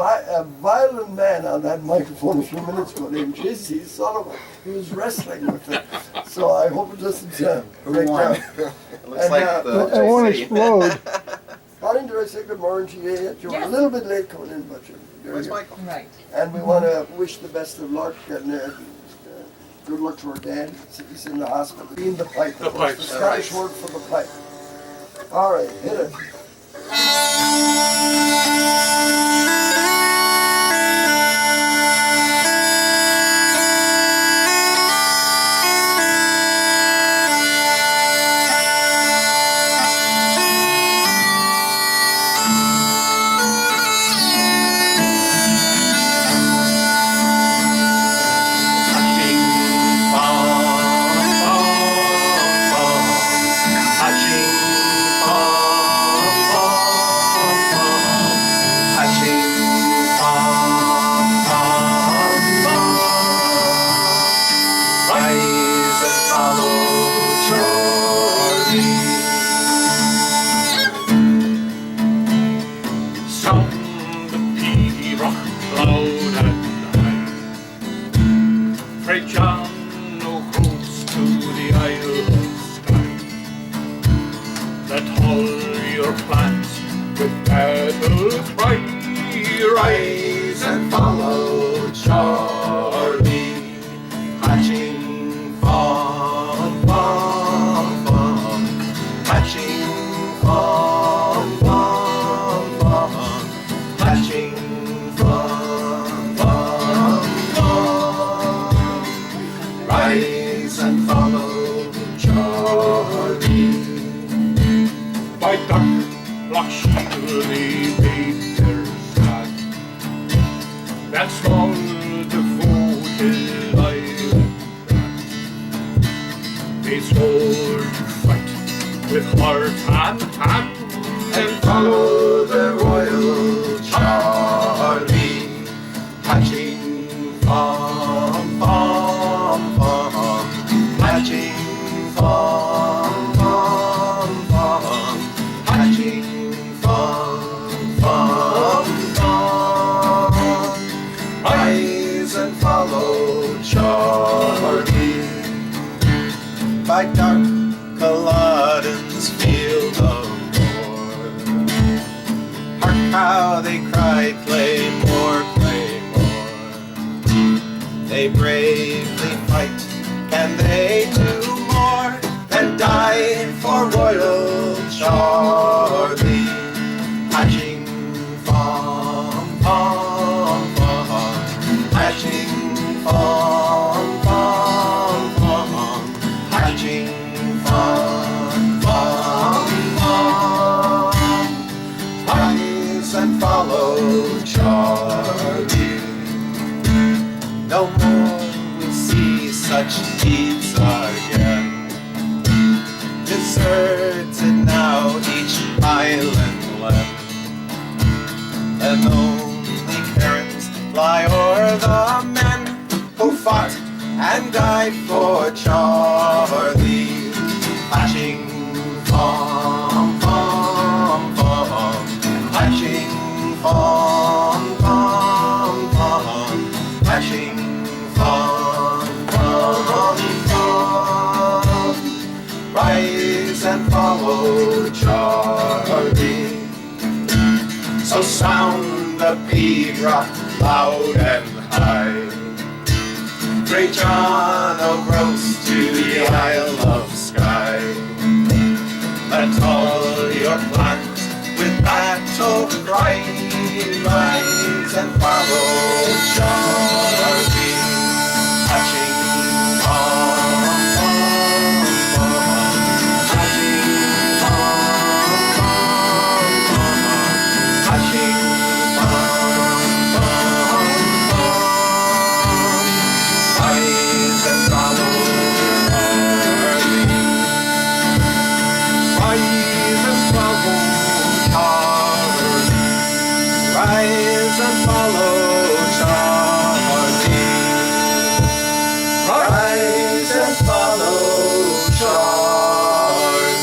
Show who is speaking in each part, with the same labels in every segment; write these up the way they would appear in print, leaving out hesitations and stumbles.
Speaker 1: A violent man on that microphone a few minutes ago named J.C. Sullivan. He was wrestling with it. So I hope it doesn't break down.
Speaker 2: It looks like
Speaker 3: It won't explode.
Speaker 1: Morning, do I say good morning to you yet? You're a little bit late coming in, but
Speaker 2: Where's Michael?
Speaker 4: Right.
Speaker 1: And we want to wish the best of luck and good luck to our dad. He's in the hospital. Being the pipe.
Speaker 5: The pipe.
Speaker 1: The Scottish word for the pipe. All right, hit it.
Speaker 6: Rise and follow Charlie, hatching fun, fun, fun, hatching fun, fun, fun, hatching fun, fun, fun. Rise and follow Charlie.
Speaker 5: By dark black shivery that small devoted island they swore to fight with heart and hand
Speaker 6: and follow the royal Charlie, hatching fun, fun, fun, hatching fun, fun, fun, hatching fun, fun, fun. Rise and follow Charlie by dark Culloden's field of war. Hark how they cried, Claymore, Claymore. They bravely fight, can they do more than die for royal Charlie? Hatching fun, fun, fun, hatching fun, fun, fun, hatching fun, fun, fun. Rise and follow Charlie. No more we'll see such deeds again. Deserted now each island land, and only parents lie o'er the men who fought and died for Charlie. Hatching fun, fun, fun, hatching fun, fun, fun, hatching fun, fun, fun. Rise and follow Charlie. So sound the pibroch loud and high. Great John O'Groats to the Isle of Skye. Let all your plans with battle cry rise and follow Charlie. Hatching fun, fun, fun, hatching fun, fun, fun, hatching fun, fun, fun. Rise and follow Charlie. Rise and follow Charlie. Rise and follow Charlie. Rise and follow Charlie.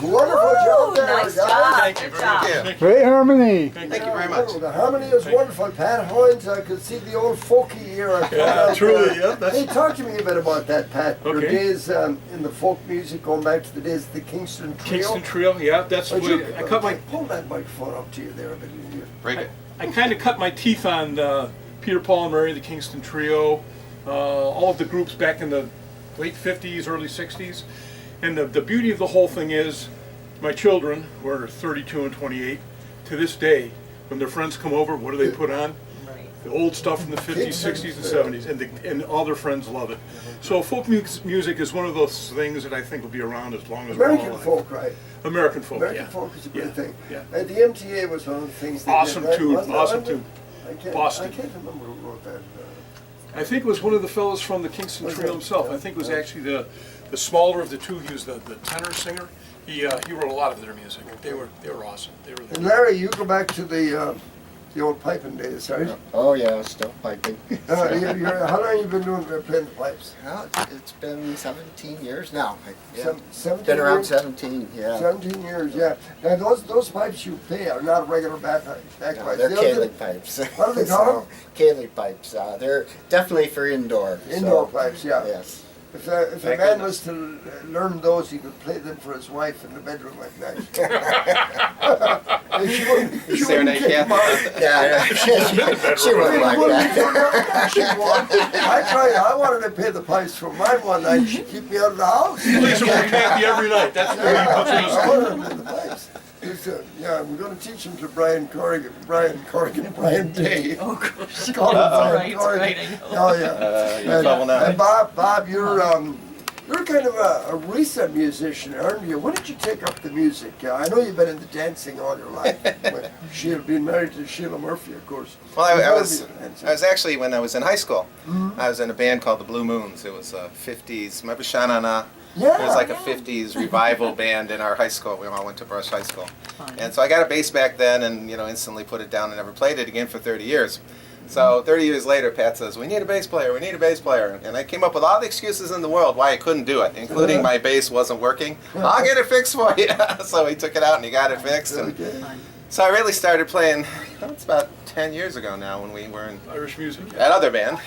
Speaker 1: Wonderful job there.
Speaker 4: Nice
Speaker 1: guys.
Speaker 4: job.
Speaker 5: Thank you
Speaker 4: Good
Speaker 5: very
Speaker 4: job.
Speaker 2: Thank you.
Speaker 3: Great harmony.
Speaker 2: Thank you very much.
Speaker 1: The harmony is wonderful. Pat Hines, I could see the old folky era.
Speaker 5: Truly, yeah. That's,
Speaker 1: Hey, talk to me a bit about that, Pat. Your
Speaker 5: Okay.
Speaker 1: days in the folk music, going back to the days of the Kingston Trio.
Speaker 5: Kingston Trio, yeah. That's
Speaker 1: Would
Speaker 5: what
Speaker 1: you,
Speaker 5: I cut my.
Speaker 1: pull that microphone up to you there a bit.
Speaker 2: Break it.
Speaker 5: I kind of cut my teeth on Peter, Paul, and Mary, the Kingston Trio, all of the groups back in the late 50s, early 60s. And the beauty of the whole thing is, my children, who are 32 and 28, to this day, when their friends come over, what do they put on? The old stuff from the 50s, 60s, and 70s, and all their friends love it. So folk music is one of those things that I think will be around as long as we're all
Speaker 1: American
Speaker 5: alive.
Speaker 1: folk, right?
Speaker 5: American folk,
Speaker 1: American
Speaker 5: yeah.
Speaker 1: folk is a great
Speaker 5: Yeah,
Speaker 1: thing.
Speaker 5: yeah.
Speaker 1: The MTA was one of the things they
Speaker 5: Awesome
Speaker 1: did, right?
Speaker 5: tune,
Speaker 1: Wasn't it?
Speaker 5: awesome
Speaker 1: Wasn't it?
Speaker 5: tune.
Speaker 1: I
Speaker 5: Boston.
Speaker 1: can't remember who wrote that.
Speaker 5: I think it was one of the fellows from the Kingston
Speaker 1: Was
Speaker 5: Trio
Speaker 1: it?
Speaker 5: himself. I think it was actually the smaller of the two. He was the tenor singer. He wrote a lot of their music. They were awesome. They were
Speaker 1: And Larry, you go back to the old piping days, right?
Speaker 6: Oh, yeah, still piping.
Speaker 1: How long have you been doing playing the pipes?
Speaker 6: Well, it's been 17 years now. Yeah.
Speaker 1: 17
Speaker 6: Been around
Speaker 1: years?
Speaker 6: 17, yeah.
Speaker 1: 17 years, yeah. Now those pipes you play are not regular bagpipes.
Speaker 6: No, they're Cayley pipes.
Speaker 1: What do they call them?
Speaker 6: Cayley pipes. They're definitely for indoor.
Speaker 1: Indoor
Speaker 6: so,
Speaker 1: pipes, yeah.
Speaker 6: Yes.
Speaker 1: If a
Speaker 2: Thank
Speaker 1: man
Speaker 2: goodness.
Speaker 1: was to learn those, he could play them for his wife in the bedroom at night. And she wouldn't
Speaker 2: Serenade
Speaker 1: kick him
Speaker 2: Kathy.
Speaker 1: out.
Speaker 6: Yeah, she wouldn't like that.
Speaker 1: She won. I wanted to pay the price for mine one night. She keep me out of the house.
Speaker 5: plays it for Kathy every night. That's what he puts in his
Speaker 1: I wanted to pay the price. Yeah, we're going to teach him to Brian Day.
Speaker 4: Oh, gosh.
Speaker 1: Call him Brian
Speaker 4: Right,
Speaker 1: Corrigan.
Speaker 4: right, I know.
Speaker 1: Oh, yeah.
Speaker 2: You're in trouble now.
Speaker 1: And Bob, you're kind of a recent musician, aren't you? When did you take up the music? I know you've been into dancing all your life. She'll been married to Sheila Murphy, of course.
Speaker 2: Well, I
Speaker 1: You've
Speaker 2: was
Speaker 1: always been dancing.
Speaker 2: actually, when I was in high school, I was in a band called the Blue Moons. It was a 50s, remember Sha Na Na?
Speaker 1: Yeah.
Speaker 2: It was like a 50s revival band in our high school. We all went to Brush High School.
Speaker 4: Fun.
Speaker 2: And so I got a bass back then and, instantly put it down and never played it again for 30 years. So 30 years later, Pat says, we need a bass player, we need a bass player. And I came up with all the excuses in the world why I couldn't do it, including my bass wasn't working. I'll get it fixed for you. So he took it out and he got it fixed. And
Speaker 1: Okay.
Speaker 4: Fun.
Speaker 2: so I really started playing, it's about 10 years ago now when we were in
Speaker 5: Irish music.
Speaker 2: that other band.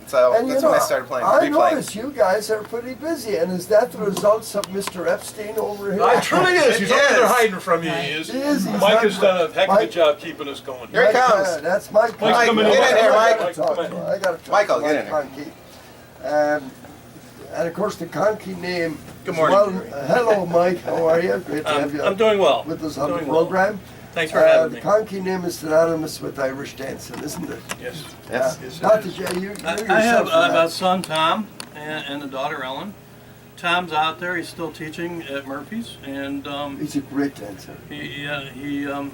Speaker 2: So
Speaker 1: And
Speaker 2: that's when I started playing,
Speaker 1: I
Speaker 2: replaying.
Speaker 1: noticed you guys are pretty busy, and is that the results of Mr. Epstein over here?
Speaker 5: It truly is. He's over there
Speaker 2: Yes.
Speaker 5: hiding from you. He is.
Speaker 1: He is. He's
Speaker 5: Mike
Speaker 1: not-
Speaker 5: has done a heck of a
Speaker 1: Mike-
Speaker 5: job keeping us going.
Speaker 2: Here he comes.
Speaker 1: That's Mike.
Speaker 5: Mike's coming in.
Speaker 2: Get in here, Mike.
Speaker 1: I gotta talk to him. I gotta talk
Speaker 2: Michael,
Speaker 1: to
Speaker 2: get in
Speaker 1: Mike Conkey. And of course, the Conkey name.
Speaker 2: Good
Speaker 1: is
Speaker 2: morning.
Speaker 1: Hello, Mike. How are you? Great to have you
Speaker 7: I'm doing well.
Speaker 1: with us on the
Speaker 7: Doing well.
Speaker 1: program.
Speaker 7: Thanks for having
Speaker 1: The
Speaker 7: me.
Speaker 1: Conkey name is synonymous with Irish dancing, isn't it?
Speaker 5: Yes.
Speaker 2: Yes.
Speaker 5: Yes,
Speaker 1: Not
Speaker 5: it
Speaker 1: that
Speaker 5: is.
Speaker 1: you
Speaker 7: I
Speaker 1: yourself
Speaker 7: have
Speaker 1: are not.
Speaker 7: a son, Tom, and a daughter, Ellen. Tom's out there. He's still teaching at Murphy's, and
Speaker 1: He's a great dancer.
Speaker 2: Taught him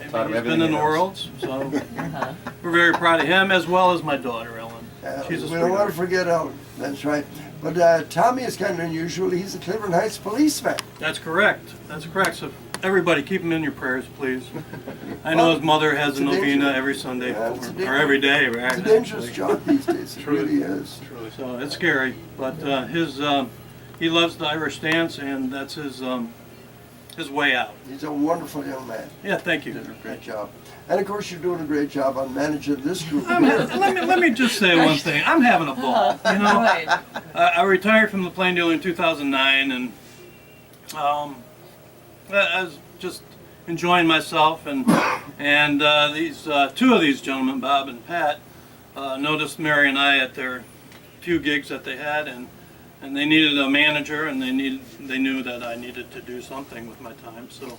Speaker 7: he's
Speaker 2: everything
Speaker 7: been
Speaker 2: he
Speaker 7: in the
Speaker 2: knows.
Speaker 7: world. So
Speaker 4: Uh-huh.
Speaker 7: we're very proud of him, as well as my daughter, Ellen. She's a
Speaker 1: We don't want to
Speaker 7: sweetheart.
Speaker 1: forget Ellen. That's right. But Tommy is kind of unusual. He's a Cleveland Heights policeman.
Speaker 7: That's correct. That's correct. So everybody, keep him in your prayers, please. I know his mother has
Speaker 1: It's
Speaker 7: a
Speaker 1: a
Speaker 7: novena
Speaker 1: danger-
Speaker 7: every Sunday,
Speaker 1: Yeah, it's a
Speaker 7: or
Speaker 1: danger-
Speaker 7: every day, right?
Speaker 1: It's a dangerous
Speaker 7: actually.
Speaker 1: job these days. It
Speaker 5: Truly.
Speaker 1: really is.
Speaker 5: Truly.
Speaker 7: So it's scary, but he loves the Irish dance, and that's his way out.
Speaker 1: He's a wonderful young man.
Speaker 7: Yeah, thank you.
Speaker 1: Great job. And of course, you're doing a great job on managing this group.
Speaker 7: Let me just say one thing. I'm having a ball. You know,
Speaker 4: Right.
Speaker 7: I retired from the plane dealer in 2009, and I was just enjoying myself. And these two of these gentlemen, Bob and Pat, noticed Mary and I at their few gigs that they had, and they needed a manager, and they knew that I needed to do something with my time. So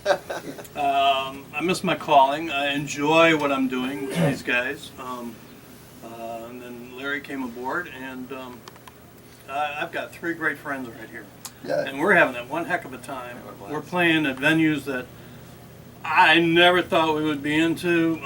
Speaker 7: I miss my calling. I enjoy what I'm doing with these guys. And then Larry came aboard, and I've got three great friends right here,
Speaker 1: Yeah.
Speaker 7: and we're having one heck of a time. We're playing at venues that I never thought we would be into.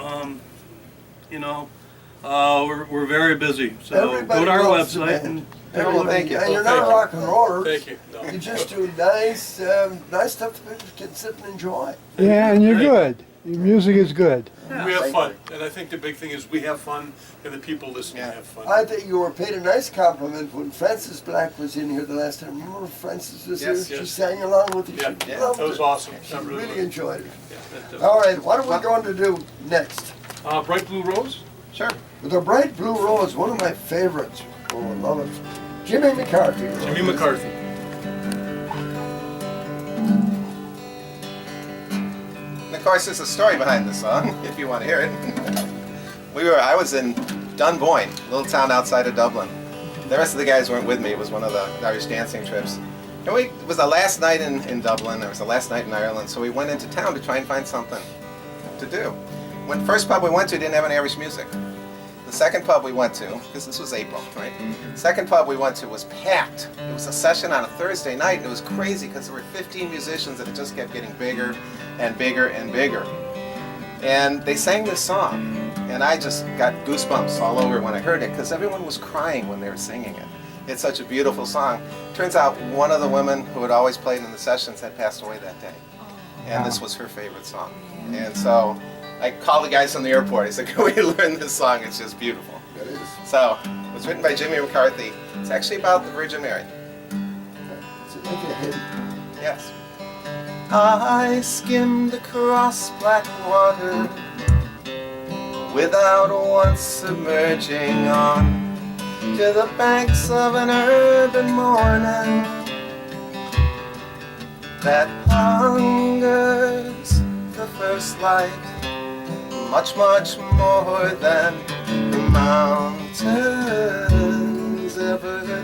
Speaker 7: We're very busy. So
Speaker 1: Everybody
Speaker 7: go to our
Speaker 1: loves the
Speaker 7: website
Speaker 1: band.
Speaker 7: and
Speaker 2: Well, thank you.
Speaker 1: And you're
Speaker 2: Well,
Speaker 1: not a
Speaker 2: thank
Speaker 1: rock and roller.
Speaker 5: Thank you. No.
Speaker 1: You just do nice stuff that people can sit and enjoy.
Speaker 3: Yeah, and you're good. Your music is good.
Speaker 5: We have fun, and I think the big thing is we have fun, and the people listening
Speaker 2: Yeah.
Speaker 5: have fun.
Speaker 1: I think you were paid a nice compliment when Frances Black was in here the last time. Remember Frances was
Speaker 2: Yes,
Speaker 1: here? She
Speaker 5: yes.
Speaker 1: sang along with you.
Speaker 5: Yeah,
Speaker 1: She
Speaker 2: yeah,
Speaker 1: loved
Speaker 5: that was
Speaker 1: it.
Speaker 5: awesome.
Speaker 1: She
Speaker 5: That really
Speaker 1: really
Speaker 5: was.
Speaker 1: enjoyed it.
Speaker 5: Yeah,
Speaker 1: All right, what are we going to do next?
Speaker 5: Bright Blue Rose?
Speaker 2: Sure.
Speaker 1: The Bright Blue Rose, one of my favorites. Oh, I love it. Jimmy McCarthy.
Speaker 5: Jimmy McCarthy.
Speaker 2: And of course, there's a story behind the song, if you want to hear it. I was in Dunboyne, a little town outside of Dublin. The rest of the guys weren't with me. It was one of the Irish dancing trips. And it was the last night in Dublin. It was the last night in Ireland. So we went into town to try and find something to do. When the first pub we went to didn't have any Irish music. The second pub we went to, because this was April, right? Second pub we went to was packed. It was a session on a Thursday night, and it was crazy because there were 15 musicians, and it just kept getting bigger and bigger and bigger. And they sang this song, and I just got goosebumps all over when I heard it, because everyone was crying when they were singing it. It's such a beautiful song. Turns out one of the women who had always played in the sessions had passed away that day, and this was her favorite song. And so I called the guys from the airport. I said, can we learn this song? It's just beautiful.
Speaker 1: It is.
Speaker 2: So it was written by Jimmy McCarthy. It's actually about the Virgin Mary.
Speaker 1: So make it a hit.
Speaker 2: Yes. I skimmed across black water without once submerging on to the banks of an urban morning that hungers the first light much, much more than the mountains ever do.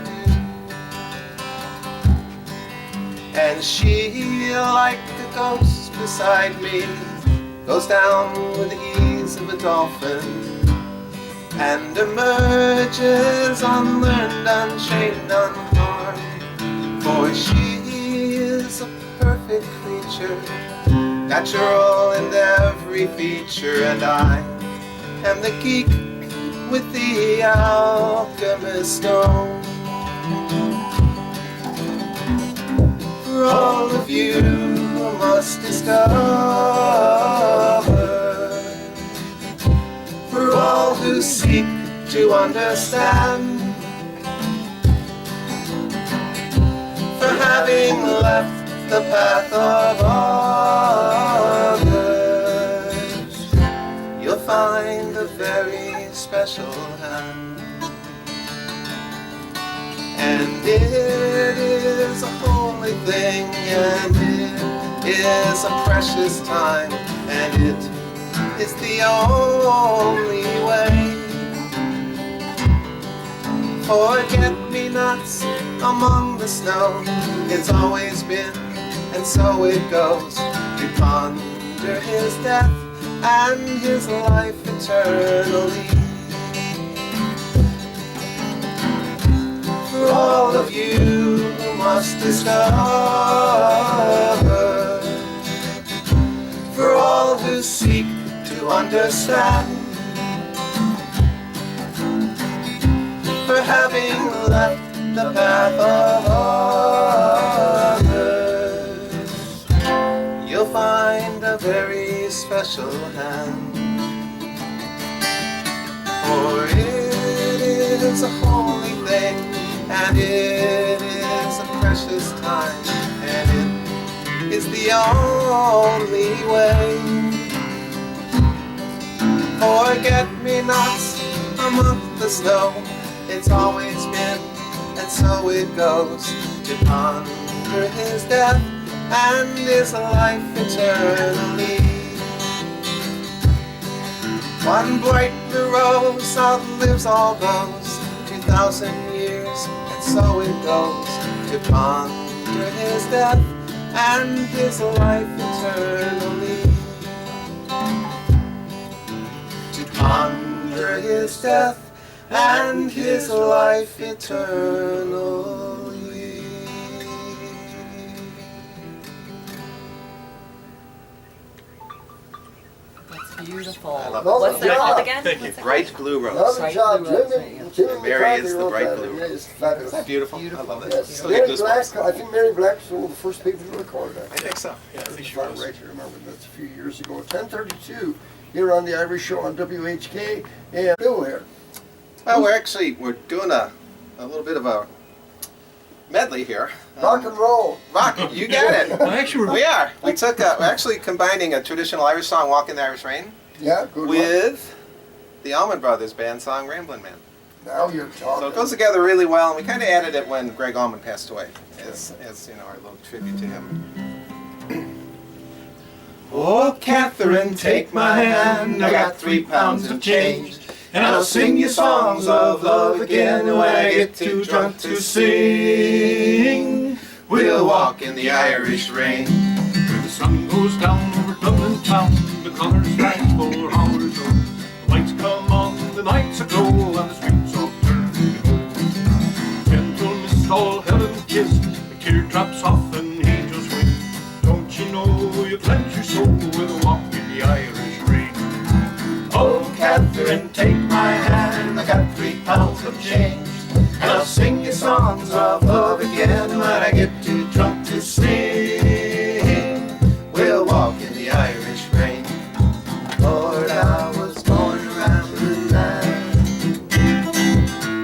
Speaker 2: And she, like a ghost beside me, goes down with the ease of a dolphin and emerges unlearned, unchained, unharmed. For she is a perfect creature, natural in every feature, and I am the geek with the alchemist stone. For all of you must discover, for all who seek to understand, for having left the path of others, you'll find a very special hand. And it is a holy thing, and it is a precious time, and it is the only way. Forget-me-nots among the snow, it's always been, and so it goes, to ponder his death and his life eternally. For all of you who must discover, for all who seek to understand, for having left the path of others, you'll find a very special hand. For it is a holy thing, and it is a precious time, and it is the only way. Forget-me-nots among the snow, it's always been, and so it goes, to ponder his death and his life eternally. One bright blue rose outlives all those, 2,000 years, and so it goes, to ponder his death and his life eternally. To ponder his death and his life eternally.
Speaker 4: That's beautiful.
Speaker 2: I love
Speaker 1: it.
Speaker 4: What's that
Speaker 1: Yeah.
Speaker 4: called again?
Speaker 5: Thank you.
Speaker 4: What's it
Speaker 2: Bright Blue Rose.
Speaker 1: Another
Speaker 4: Right,
Speaker 1: job,
Speaker 4: Blue Rose,
Speaker 1: Jimmy.
Speaker 4: yeah.
Speaker 1: Tim
Speaker 2: And Mary
Speaker 1: McCarthy
Speaker 2: is the
Speaker 1: wrote
Speaker 2: bright
Speaker 1: that,
Speaker 2: blue.
Speaker 1: and it is fabulous.
Speaker 2: Isn't that beautiful? I love it.
Speaker 1: Yes.
Speaker 2: Still get
Speaker 1: Mary Black,
Speaker 2: goosebumps.
Speaker 1: I think Mary Black was one of the first people to record that.
Speaker 2: I think so.
Speaker 5: Yeah, I think
Speaker 1: If
Speaker 5: she
Speaker 1: I'm
Speaker 5: was.
Speaker 1: right to remember, that's a few years ago. 10:32 here on the Irish Show on WHK. And Bill here.
Speaker 2: Well, we're doing a little bit of a medley here.
Speaker 1: Rock and roll.
Speaker 2: Rock, you got it.
Speaker 5: Well, actually,
Speaker 2: We are. We're actually combining a traditional Irish song, "Walk in the Irish Rain,"
Speaker 1: Yeah, good one.
Speaker 2: with the Allman Brothers band song, "Ramblin' Man."
Speaker 1: Now you're talking.
Speaker 2: So it goes together really well, and we kind of added it when Greg Allman passed away, as our little tribute to him. Oh, Catherine, take my hand. I got 3 pounds of change, and I'll sing you songs of love again when I get too drunk to sing. We'll walk in the Irish rain.
Speaker 5: when the sun goes down over Dublin town, the colours flash for hours old. The lights come on, the nights aglow, and the streets all turn to gold. Gentle mist all Helen kissed, the teardrops often angels wing. Don't you know you cleanse your soul with a walk in the Irish rain?
Speaker 2: Oh, Catherine, take my hand. I got 3 pounds of change, and I'll sing you songs of love again when I get too drunk to sing. We'll walk in the Irish rain. Lord, I was born a rambling man,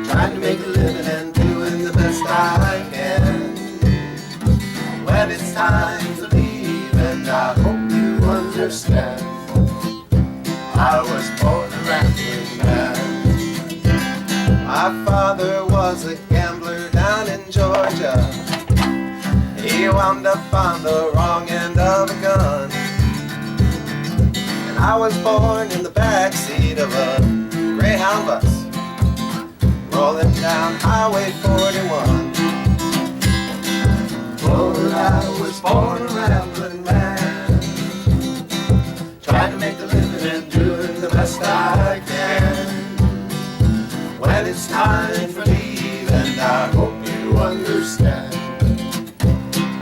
Speaker 2: trying to make a living and doing the best I can. When it's time to leave, and I hope you understand, I was born a rambling man. My father was a gambler down in Georgia. He wound up on the wrong end of a gun. And I was born in the backseat of a Greyhound bus, rolling down Highway 41. Oh, I was born a rambling man, trying to make a living and doing the best I can. When it's time for leave, and I hope you understand,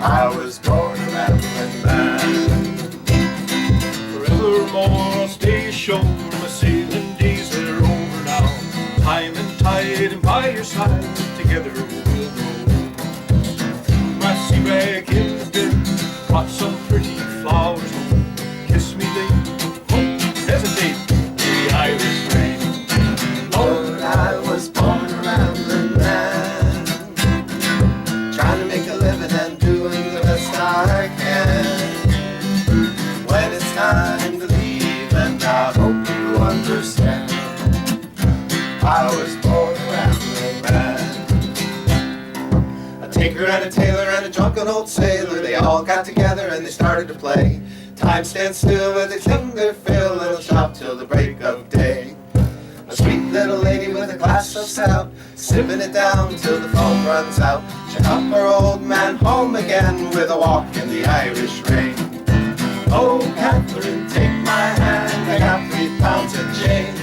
Speaker 2: I was born a rambling man.
Speaker 5: Forevermore I'll stay ashore, my sailing days are over now. Time and tide and by your side, together we'll go. My sea bag in the bin, brought some pretty flowers home. Kiss me, lady, don't hesitate, the Irish rain.
Speaker 2: Lord, I was born a rambling man, trying to make a living and doing the best I can. When it's time to leave, and I hope you understand, I was born a rambling man. A tinker and a tailor and a drunken old sailor, they all got together and they started to play. Time stands still as they sing their fill, and they'll stop till the break of day. A sweet little lady with a glass of stout, sipping it down till the foam runs out. She'll help her old man home again with a walk in the Irish rain. Oh, Catherine, take my hand, I got 3 pounds of change,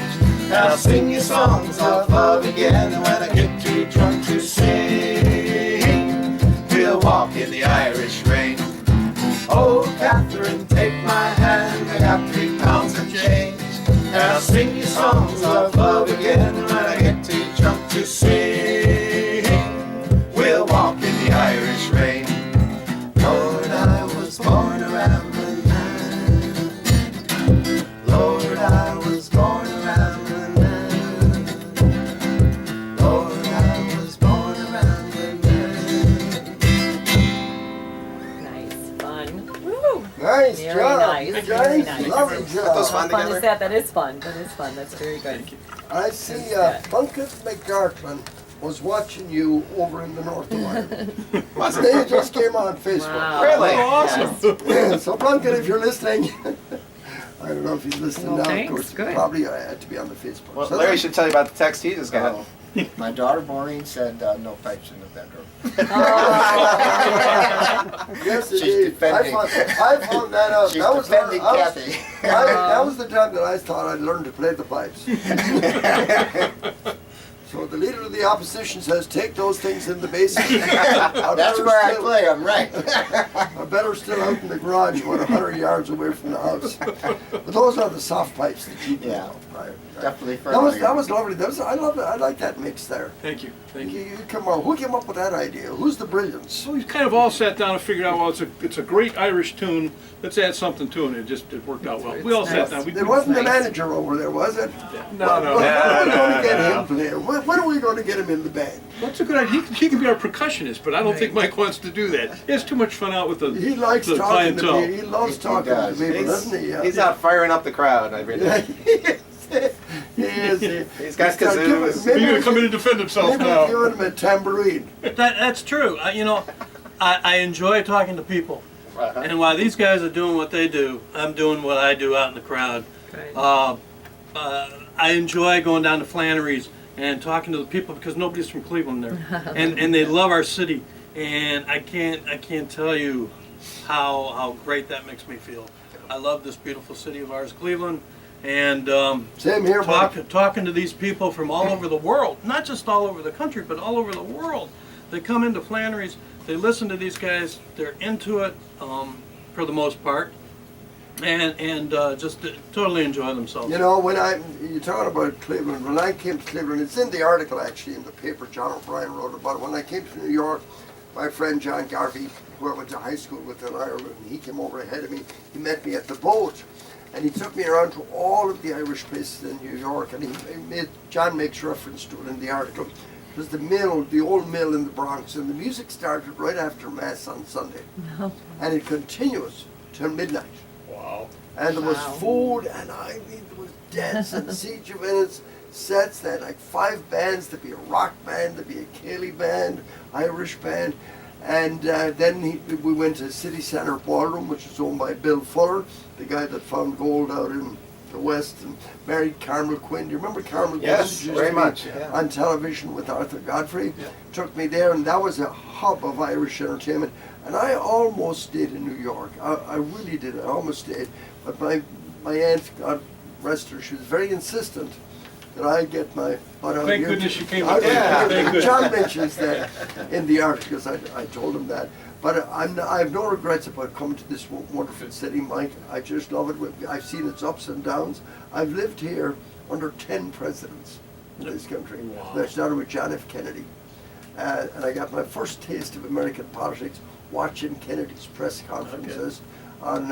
Speaker 2: and I'll sing you songs of love again. And when I get too drunk to sing, we'll walk in the Irish rain. Oh, Catherine, take my hand, I got 3 pounds of change, and I'll sing you songs of love again. And when I get too drunk to sing, we'll walk in the Irish rain. Lord, I was born a rambling man. Lord, I was born a rambling man. Lord, I was born a rambling man.
Speaker 4: Nice, fun. Woo!
Speaker 1: Nice
Speaker 4: Very
Speaker 1: job.
Speaker 4: nice,
Speaker 1: Guys,
Speaker 4: very nice.
Speaker 1: lovely
Speaker 2: That
Speaker 1: job.
Speaker 2: was
Speaker 4: How
Speaker 2: fun
Speaker 4: fun
Speaker 2: together.
Speaker 4: is that? That is fun. That is fun. That's very good.
Speaker 1: I see Plunkett McGartland was watching you over in the north of Ireland. They just came on Facebook.
Speaker 4: Wow.
Speaker 2: Really?
Speaker 4: Yes.
Speaker 1: So Plunkett, if you're listening, I don't know if he's listening
Speaker 4: Well,
Speaker 1: now.
Speaker 4: thanks,
Speaker 1: Of course,
Speaker 4: good.
Speaker 1: probably had to be on the Facebook.
Speaker 2: Well,
Speaker 1: So
Speaker 2: Larry
Speaker 1: that-
Speaker 2: should tell you about the text he just got.
Speaker 6: Oh, my daughter Maureen said no pipes in the bedroom.
Speaker 1: Yes,
Speaker 6: She's
Speaker 1: indeed.
Speaker 6: defending.
Speaker 1: I found that out.
Speaker 6: She's
Speaker 1: that was
Speaker 6: defending
Speaker 1: I was-
Speaker 6: Kathy.
Speaker 1: that was the time that I thought I'd learn to play the pipes. So the leader of the opposition says, take those things in the basement.
Speaker 6: That's where I play, I'm right.
Speaker 1: Or better still out in the garage, about 100 yards away from the house. But those are the soft pipes that you play.
Speaker 6: Yeah. Definitely
Speaker 1: That was
Speaker 6: friendly.
Speaker 1: lovely. I love it. I like that mix there.
Speaker 5: Thank you. Thank you.
Speaker 1: You come on. Who came up with that idea? Who's the brilliance?
Speaker 5: So we kind of all sat down and figured out, well, it's a great Irish tune. Let's add something to it. It worked out well. We all sat down.
Speaker 1: There wasn't the manager over there, was it?
Speaker 5: No, no.
Speaker 1: When are we going to get him playing? When are we going to get him in the band?
Speaker 5: That's a good idea. He can be our percussionist, but I don't think Mike wants to do that. He has too much fun out with the
Speaker 1: He likes
Speaker 5: the
Speaker 1: talking to
Speaker 5: clientele.
Speaker 1: people. He loves
Speaker 6: He
Speaker 1: talking to
Speaker 6: does.
Speaker 1: people, doesn't he? Yeah.
Speaker 2: He's out firing up the crowd every day.
Speaker 1: He is.
Speaker 2: He's got kazoos.
Speaker 5: He's going to come in and defend himself
Speaker 1: Maybe
Speaker 5: now.
Speaker 1: give him a tambourine.
Speaker 7: That's true. I enjoy talking to people.
Speaker 2: Uh-huh.
Speaker 7: And while these guys are doing what they do, I'm doing what I do out in the crowd.
Speaker 4: Right.
Speaker 7: I enjoy going down to Flannery's and talking to the people because nobody's from Cleveland there, and they love our city. And I can't tell you how great that makes me feel. I love this beautiful city of ours, Cleveland, and
Speaker 1: Same here, Mike.
Speaker 7: talking to these people from all over the world, not just all over the country, but all over the world. They come into Flannery's, they listen to these guys, they're into it for the most part, and just totally enjoy themselves.
Speaker 1: You know, you're talking about Cleveland, when I came to Cleveland, it's in the article actually in the paper John O'Brien wrote about it. When I came to New York, my friend John Garvey, who I went to high school with in Ireland, he came over ahead of me. He met me at the boat, and he took me around to all of the Irish places in New York, and John makes reference to it in the article. It was the old mill in the Bronx, and the music started right after Mass on Sunday. And it continues till midnight.
Speaker 5: Wow.
Speaker 1: And there was
Speaker 4: Wow.
Speaker 1: food, and I mean, there was dance and siege of minutes, sets. They had like 5 bands. There'd be a rock band, there'd be a Cayley band, Irish band. And then we went to City Center Ballroom, which is owned by Bill Fuller, the guy that found gold out in the West and married Carmel Quinn. Do you remember Carmel
Speaker 2: Yes,
Speaker 1: Quinn? She used
Speaker 2: very
Speaker 1: to be
Speaker 2: much, yeah.
Speaker 1: On television with Arthur Godfrey. Took me there, and that was a hub of Irish entertainment. And I almost stayed in New York. I really did. I almost stayed. But my aunt, God rest her, she was very insistent that I get my butt out
Speaker 5: Thank
Speaker 1: here.
Speaker 5: goodness you came
Speaker 1: I
Speaker 5: up
Speaker 1: was-
Speaker 2: Yeah.
Speaker 5: Thank goodness.
Speaker 1: John mentions that in the article because I told him that. But I have no regrets about coming to this wonderful city, Mike. I just love it. I've seen its ups and downs. I've lived here under 10 presidents in this country.
Speaker 5: Wow.
Speaker 1: I started with John F. Kennedy. And I got my first taste of American politics watching Kennedy's press conferences on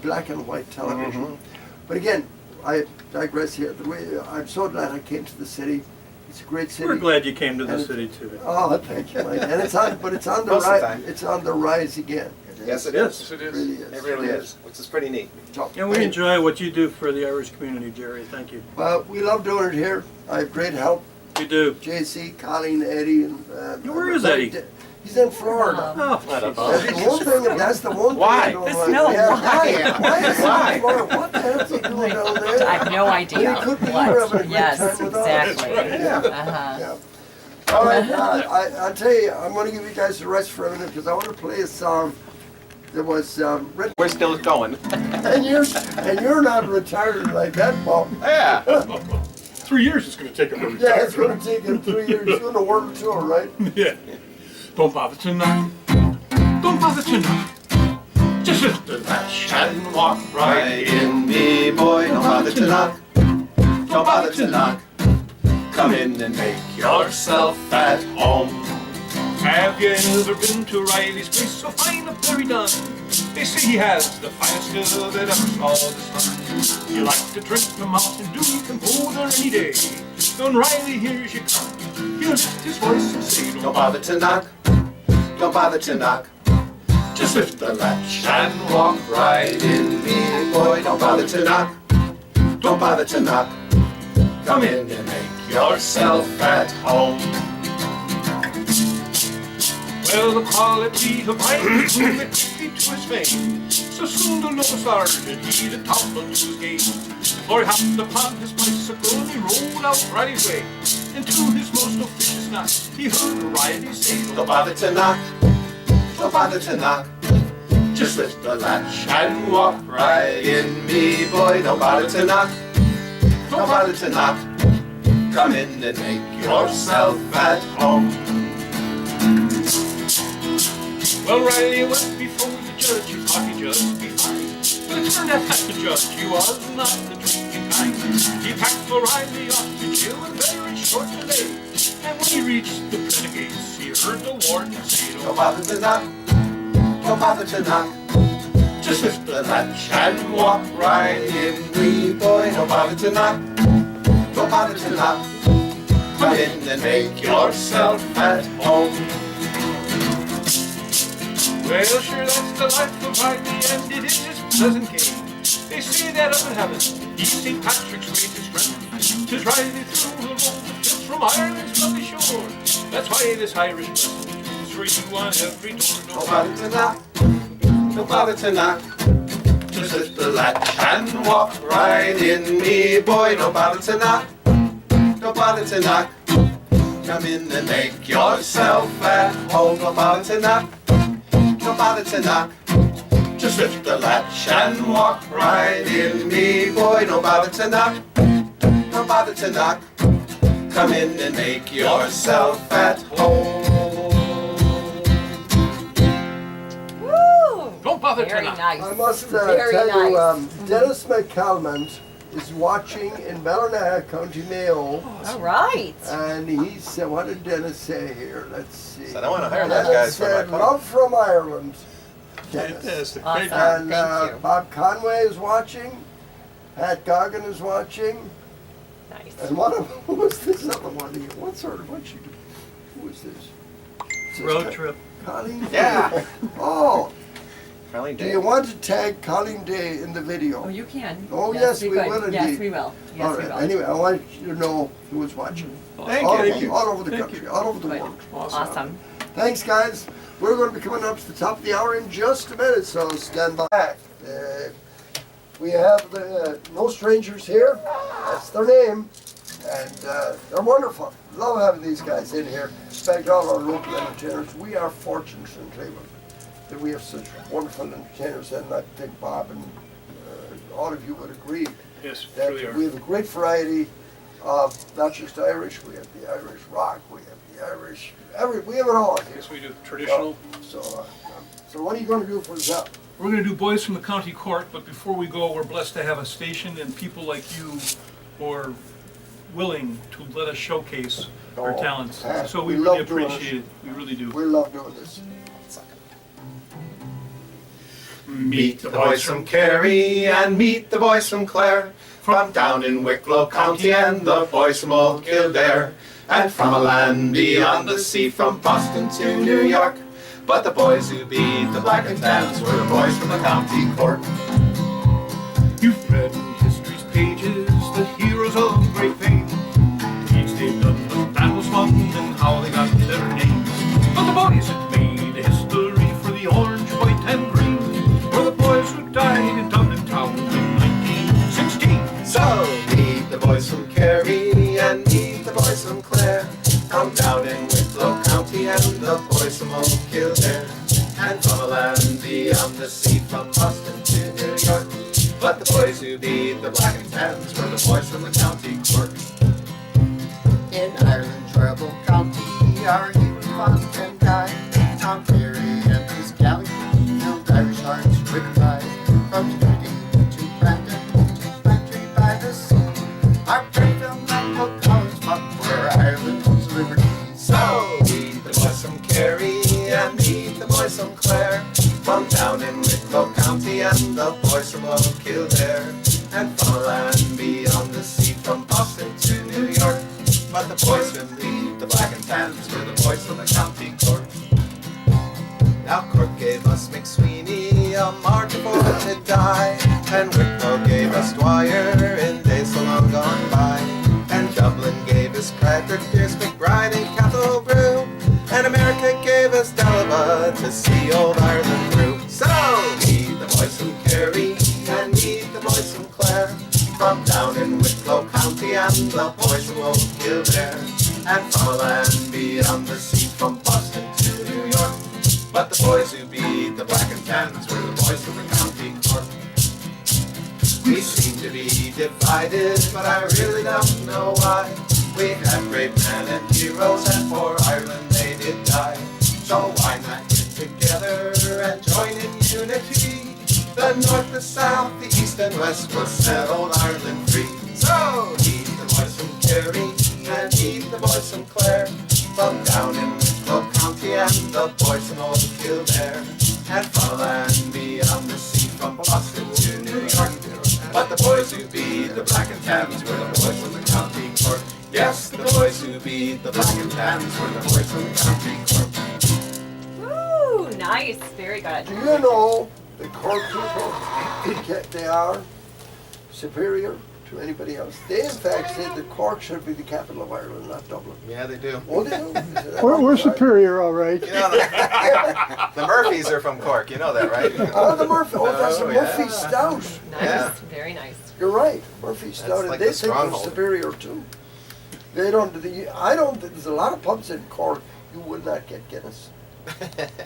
Speaker 1: black and white television. But again, I digress here. I'm so glad I came to the city. It's a great city.
Speaker 7: We're glad you came to the
Speaker 1: And-
Speaker 7: city too.
Speaker 1: Oh, thank you, Mike. And it's on the
Speaker 2: Most of the
Speaker 1: rise.
Speaker 2: time.
Speaker 1: It's on the rise again.
Speaker 2: Yes, it
Speaker 5: Yes,
Speaker 2: is.
Speaker 5: it
Speaker 1: It
Speaker 5: is.
Speaker 1: really is.
Speaker 2: It really is, which is pretty neat.
Speaker 1: So,
Speaker 7: And we enjoy what you do for the Irish community, Jerry. Thank you.
Speaker 1: we love doing it here. I have great help.
Speaker 7: You do.
Speaker 1: JC, Colleen, Eddie, and
Speaker 7: Where is Eddie?
Speaker 1: He's in Florida.
Speaker 7: Oh,
Speaker 1: That's the one thing
Speaker 2: Why?
Speaker 1: I don't like.
Speaker 4: No,
Speaker 1: Yeah,
Speaker 4: why?
Speaker 1: Why is he
Speaker 2: Why?
Speaker 1: in Florida? What the hell is he doing down there?
Speaker 4: I have no idea.
Speaker 1: He could be here having a
Speaker 4: What?
Speaker 1: great
Speaker 4: Yes,
Speaker 1: time with us.
Speaker 4: exactly.
Speaker 1: Yeah.
Speaker 4: Uh-huh.
Speaker 1: Yeah. All right, I'll tell you, I'm going to give you guys a rest for a minute because I want to play a song that was written.
Speaker 2: We're still going.
Speaker 1: And you're not retired like that, Bob.
Speaker 2: Yeah.
Speaker 5: 3 years it's going to take him to retire.
Speaker 1: Yeah, it's going to take him 3 years. You're doing a world tour, right?
Speaker 5: Yeah. Don't bother to knock. Don't bother to knock. Just lift the latch and walk right in.
Speaker 2: me, boy, don't bother to knock. Don't bother to knock. Come in and make yourself at home.
Speaker 5: Have you ever been to Riley's place? So fine up there he done. They say he has the finest still that ever saw the sun. You like to drink the Mountain Dew, you can go there any day. When Riley hears you come, he'll lift his voice and say,
Speaker 2: Don't bother to knock. Don't bother to knock. Just lift the latch and walk right in, me, boy. Don't bother to knock. Don't bother to knock. Come in and make yourself at home.
Speaker 5: Well, the quality of Riley's moved it quickly to his fame. So soon the notice started, he the top of his game. For he hopped upon his bicycle and he rolled out Riley's way. And to his most officious knock, he heard Riley say,
Speaker 2: Don't bother to knock. Don't bother to knock. Just lift the latch and walk right in, me, boy. Don't bother to knock. Don't bother to knock. Come in and make yourself at home.
Speaker 5: Well, Riley went before the judge, he thought he'd just be fine. But it turned out that the judge, he was not the drinking kind. He packed O'Reilly off to jail in very short delay. And when he reached the prison gates, he heard the warden say,
Speaker 2: Don't bother to knock, don't bother to knock. Just lift the latch and walk right in, wee boy. Don't bother to knock, don't bother to knock. Come in and make yourself at home.
Speaker 5: well, sure, that's the life of Harvey, and it is his pleasant game. They say that up in heaven, he's St. Patrick's greatest friend, to drive you through the road hills from Ireland's lovely shore. That's why this Irish blessing is for you on every door.
Speaker 2: Don't bother to knock, don't bother to knock. Just lift the latch and walk right in, me boy. Don't bother to knock, don't bother to knock. Come in and make yourself at home. Don't bother to knock, don't bother to knock. Just lift the latch and walk right in, me boy. Don't bother to knock, don't bother to knock. Come in and make yourself at home.
Speaker 4: Woo!
Speaker 5: Don't bother to
Speaker 4: Very
Speaker 5: knock.
Speaker 4: nice.
Speaker 1: I must
Speaker 4: Very
Speaker 1: tell you,
Speaker 4: nice.
Speaker 1: Dennis McCalmont is watching in Ballina, County Mayo,
Speaker 4: All right.
Speaker 1: and he said, what did Dennis say here? Let's see.
Speaker 2: Said I want to hire those
Speaker 1: Dennis
Speaker 2: guys for my
Speaker 1: said,
Speaker 2: club.
Speaker 1: love from Ireland, Dennis.
Speaker 5: Fantastic.
Speaker 4: Awesome.
Speaker 5: Great job.
Speaker 1: And
Speaker 4: Thank you.
Speaker 1: Bob Conway is watching, Pat Goggin is watching,
Speaker 4: Nice.
Speaker 1: and one of who was this other one here? What sort of, what's she do? Who is this? Is this
Speaker 7: Road trip.
Speaker 1: Colleen?
Speaker 2: Yeah.
Speaker 1: Oh,
Speaker 2: Colleen
Speaker 1: do
Speaker 2: Day.
Speaker 1: you want to tag Colleen Day in the video?
Speaker 4: Oh, you can.
Speaker 1: Oh, yes, we
Speaker 4: could.
Speaker 1: will
Speaker 4: Yes,
Speaker 1: indeed.
Speaker 4: we will. Yes,
Speaker 1: All
Speaker 4: we
Speaker 1: right.
Speaker 4: will.
Speaker 1: Anyway, I want you to know who was watching.
Speaker 5: Thank
Speaker 1: all,
Speaker 5: you.
Speaker 1: over, all over the
Speaker 5: Thank
Speaker 1: country,
Speaker 5: you.
Speaker 1: all over the
Speaker 4: Good.
Speaker 1: world.
Speaker 4: Awesome.
Speaker 1: Thanks, guys. We're going to be coming up to the top of the hour in just a minute, so stand by. We have the No Strangers here. That's their name. And they're wonderful. Love having these guys in here. In fact, all our local entertainers, we are fortunate in Cleveland that we have such wonderful entertainers. And I think Bob and all of you would agree
Speaker 5: Yes,
Speaker 1: that
Speaker 5: really are.
Speaker 1: we have a great variety of not just Irish, we have the Irish rock, we have the Irish, we have it all here.
Speaker 5: Yes, we do. Traditional.
Speaker 1: So what are you going to do for us up?
Speaker 5: We're going to do Boys from the County Court, but before we go, we're blessed to have a station and people like you who are willing to let us showcase our
Speaker 1: Oh,
Speaker 5: talents.
Speaker 1: Pat,
Speaker 5: So we
Speaker 1: we
Speaker 5: really
Speaker 1: love doing
Speaker 5: appreciate it. We really do.
Speaker 1: We love doing this.
Speaker 2: Meet the boys from Kerry and meet the boys from Clare, from down in Wicklow County and the boys from old Kildare, and from a land beyond the sea, from Boston to New York. But the boys who beat the Black and Tans were the boys from the county court.
Speaker 5: You've read in history's pages the heroes of great fame, deeds they've done, the battles won, and how they got their names. But the boys that made history for the orange, white, and green were the boys who died in Dublin town in 1916.
Speaker 2: So meet the boys from Kerry and meet the boys from Clare, from down in Wicklow County and the boys from old Kildare, and from a land beyond the sea, from Boston to New York. But the boys who beat the Black and Tans were the boys from the county court.
Speaker 6: In Ireland's rebel county, our heroes fought and died. Tom Ferry and his galley filled Irish hearts with pride. From Trinity to Brandon to Bantry by the sea, our brave Michael Collins fought for Ireland's liberty.
Speaker 2: So meet the boys from Kerry and meet the boys from Clare, from down in Wicklow County and the boys from old Kildare, and from a land beyond the sea, from Boston to New York. But the boys who beat the Black and Tans were the boys from the county court. Now Cork gave us McSweeney, a martyr for to die, and Wicklow gave us Dwyer in days so long gone by, and Dublin gave us Cracker, Pierce, McBride, and Cathal Brew, and America gave us Dalva to see old Ireland through. So meet the boys from Kerry and meet the boys from Clare, from down in Wicklow County and the boys from old Kildare, and from a land beyond the sea, from Boston to New York. But the boys who beat the Black and Tans were the boys from the county court. We seem to be divided, but I really don't know why. We had brave men and heroes, and for Ireland they did die. So why not get together and join in unity? The north, the south, the east and west will set old Ireland free. So from down in Wicklow County, and the boys from old Kildare, and from land beyond the sea, from Boston to New York. But the boys who beat the Black and Tans were the boys from the county court. Yes, the boys who beat the Black and Tans were the boys from the county court.
Speaker 4: Woo, nice, very good.
Speaker 1: Do you know the Cork people, they are superior to anybody else? They in fact said that Cork should be the capital of Ireland, not Dublin.
Speaker 2: Yeah, they do.
Speaker 1: Oh, they do? Is it-
Speaker 3: We're superior, all right.
Speaker 2: You know, the Murphys are from Cork. You know that, right?
Speaker 1: Oh, the Murphy, oh, that's the
Speaker 2: Oh, yeah.
Speaker 1: Murphy Stout.
Speaker 4: Nice,
Speaker 2: Yeah.
Speaker 4: very nice.
Speaker 1: You're right, Murphy Stout, and
Speaker 2: like
Speaker 1: they
Speaker 2: the
Speaker 1: think they're
Speaker 2: stronghold.
Speaker 1: superior too. They don't, I don't, there's a lot of pubs in Cork, you would not get Guinness.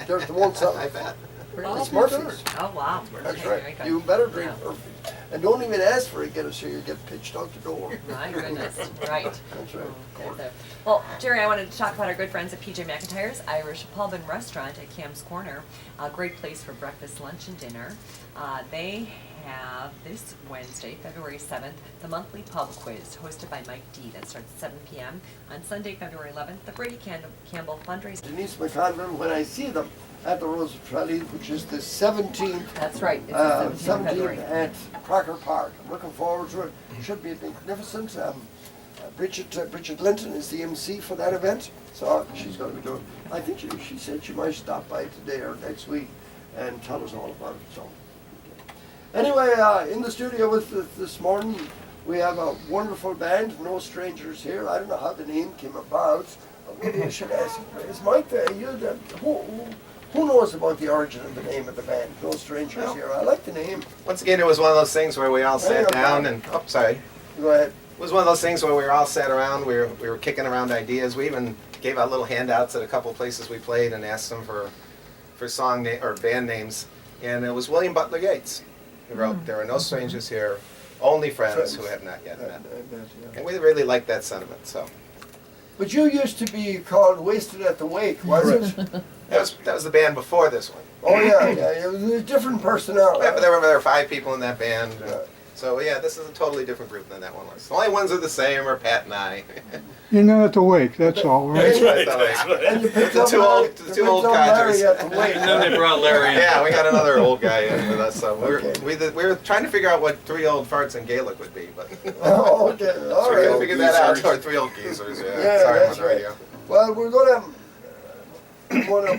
Speaker 1: There's the one sell.
Speaker 2: I bet.
Speaker 1: It's Murphy's.
Speaker 4: Oh, wow.
Speaker 1: That's
Speaker 4: Okay,
Speaker 1: right.
Speaker 4: very good.
Speaker 1: You better drink
Speaker 4: Yeah.
Speaker 1: Murphy. And don't even ask for a Guinness or you get pitched out the door.
Speaker 4: My goodness, right.
Speaker 1: That's right.
Speaker 4: There's a- Well, Jerry, I wanted to talk about our good friends at PJ McIntyre's Irish Pub and Restaurant at Cam's Corner. A great place for breakfast, lunch, and dinner. They have this Wednesday, February 7th, the monthly pub quiz hosted by Mike D. That starts at 7 p.m. On Sunday, February 11th, the Brady Campbell fundraiser.
Speaker 1: Denise McConville, when I see them at the Rose of Tralee, which is the 17th,
Speaker 4: That's right, it's the 17th of February.
Speaker 1: 17th at Crocker Park. I'm looking forward to it. Should be magnificent. Bridget Linton is the MC for that event, so she's going to be doing. I think she said she might stop by today or next week and tell us all about it. So anyway, in the studio with us this morning, we have a wonderful band, No Strangers Here. I don't know how the name came about. Maybe I should ask. Is Mike there? Who knows about the origin of the name of the band, No Strangers Here? I like the name.
Speaker 2: Once again, it was one of those things where we all
Speaker 1: Hang
Speaker 2: sat
Speaker 1: on,
Speaker 2: down
Speaker 1: Bob.
Speaker 2: and, oh, sorry.
Speaker 1: Go ahead.
Speaker 2: It was one of those things where we were all sat around, we were kicking around ideas. We even gave out little handouts at a couple places we played and asked them for song or band names. And it was William Butler Yeats who wrote, "There are no strangers here, only friends who have not yet met." And we really liked that sentiment, so.
Speaker 1: But you used to be called Wasted at the Wake, wasn't it?
Speaker 2: That was the band before this one.
Speaker 1: Oh yeah, it was a different personnel.
Speaker 2: Yeah, but there were 5 people in that band.
Speaker 1: Yeah.
Speaker 2: So yeah, this is a totally different group than that one was. The only ones are the same are Pat and I.
Speaker 3: You're not at the wake, that's all, right?
Speaker 1: And you picked
Speaker 2: The
Speaker 1: up
Speaker 2: two
Speaker 1: Larry-
Speaker 2: old- the
Speaker 1: you
Speaker 2: two old
Speaker 1: picked up Larry
Speaker 2: codgers.
Speaker 1: at the Wake.
Speaker 7: And then they brought Larry in.
Speaker 2: Yeah, we got another old guy in with us. So
Speaker 1: Okay.
Speaker 2: we were trying to figure out what 3 old farts in Gaelic would be, but
Speaker 1: Oh, okay, all
Speaker 2: so we gotta
Speaker 1: right.
Speaker 2: figure that out. Or 3 old geezers. Yeah,
Speaker 1: Yeah,
Speaker 2: sorry
Speaker 1: that's
Speaker 2: about the radio.
Speaker 1: Well, we're gonna